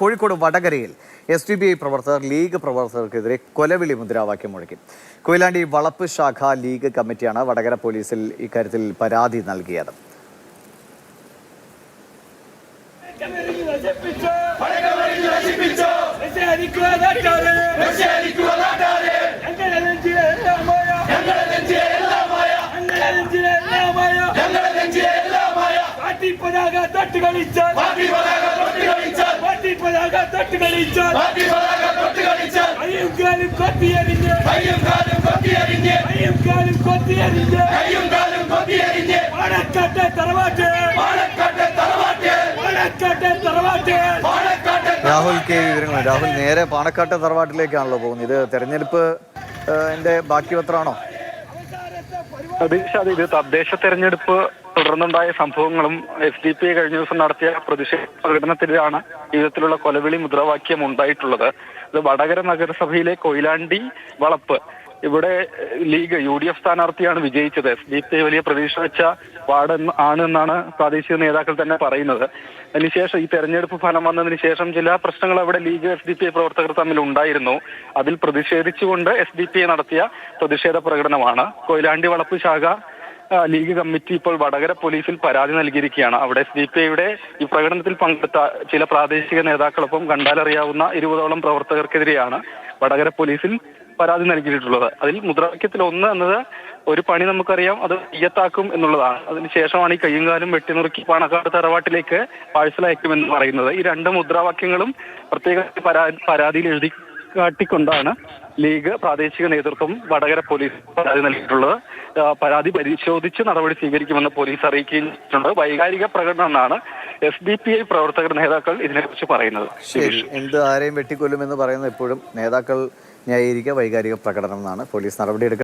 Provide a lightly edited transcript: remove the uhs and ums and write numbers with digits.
കോഴിക്കോട് വടകരയിൽ SDPI പ്രവർത്തകർ league പ്രവർത്തകർക്കെതിരെ കൊലവിളി മുദ്രാവാക്യം മുഴക്കി. കൊയിലാണ്ടി വളപ്പ് ശാഖ ലീഗ് കമ്മിറ്റിയാണ് വടകര പോലീസിൽ ഇക്കാര്യത്തിൽ പരാതി നൽകിയത്. രാഹുൽ കെ വിവരങ്ങൾ. രാഹുൽ നേരെ പാണക്കാട്ടെ തറവാട്ടിലേക്കാണല്ലോ പോകുന്നത്. ഇത് തെരഞ്ഞെടുപ്പ് ബാക്കി പത്രമാണോ? ഇത് തദ്ദേശ തെരഞ്ഞെടുപ്പ് തുടർന്നുണ്ടായ സംഭവങ്ങളും SDPI കഴിഞ്ഞ ദിവസം നടത്തിയ പ്രതിഷേധ പ്രകടനത്തിലാണ് വിധത്തിലുള്ള കൊലവിളി മുദ്രാവാക്യം ഉണ്ടായിട്ടുള്ളത്. ഇത് വടകര നഗരസഭയിലെ കൊയിലാണ്ടി വളപ്പ് ഇവിടെ ലീഗ് UDF സ്ഥാനാർത്ഥിയാണ് വിജയിച്ചത്. SDPI വലിയ പ്രതീക്ഷ വെച്ച വാർഡ് ആണെന്നാണ് പ്രാദേശിക നേതാക്കൾ തന്നെ പറയുന്നത്. അതിനുശേഷം ഈ തെരഞ്ഞെടുപ്പ് ഫലം വന്നതിന് ശേഷം ചില പ്രശ്നങ്ങൾ അവിടെ ലീഗ് SDPI പ്രവർത്തകർ തമ്മിൽ ഉണ്ടായിരുന്നു. അതിൽ പ്രതിഷേധിച്ചുകൊണ്ട് SDPI നടത്തിയ പ്രതിഷേധ പ്രകടനമാണ്. കൊയിലാണ്ടി വളപ്പ് ശാഖ ലീഗ് കമ്മിറ്റി ഇപ്പോൾ വടകര പോലീസിൽ പരാതി നൽകിയിരിക്കുകയാണ്. അവിടെ SDPIയുടെ ഈ പ്രകടനത്തിൽ പങ്കെടുത്ത ചില പ്രാദേശിക നേതാക്കളൊപ്പം കണ്ടാലറിയാവുന്ന 20ഓളം പ്രവർത്തകർക്കെതിരെയാണ് വടകര പോലീസിൽ പരാതി നൽകിയിട്ടുള്ളത്. അതിൽ മുദ്രാവാക്യത്തിൽ ഒന്ന് എന്നത് ഒരു പണി നമുക്കറിയാം, അത് ഈയത്താക്കും എന്നുള്ളതാണ്. അതിനുശേഷമാണ് ഈ കയ്യും കാലും വെട്ടിനുറുക്കി പാണക്കാട് തറവാട്ടിലേക്ക് പാഴ്സൽ അയക്കുമെന്ന് പറയുന്നത്. ഈ രണ്ട് മുദ്രാവാക്യങ്ങളും പ്രത്യേക പരാതിയിൽ എഴുതി കാട്ടിക്കൊണ്ടാണ് ലീഗ് പ്രാദേശിക നേതൃത്വം വടകര പോലീസ് പരാതി നൽകിയിട്ടുള്ളത്. പരാതി പരിശോധിച്ച് നടപടി സ്വീകരിക്കുമെന്ന് പോലീസ് അറിയിച്ചിട്ടുണ്ട്. വൈകാരിക പ്രകടനമാണ് SDPI പ്രവർത്തകർ നേതാക്കൾ ഇതിനെക്കുറിച്ച് പറയുന്നത്. ആരെയും വെട്ടിക്കൊല്ലുമെന്ന് പറയുന്നത് എപ്പോഴും നേതാക്കൾ ന്യായീകരിക്കുക വൈകാരിക പ്രകടനം എന്നാണ്. പോലീസ് നടപടിയെടുക്കുക.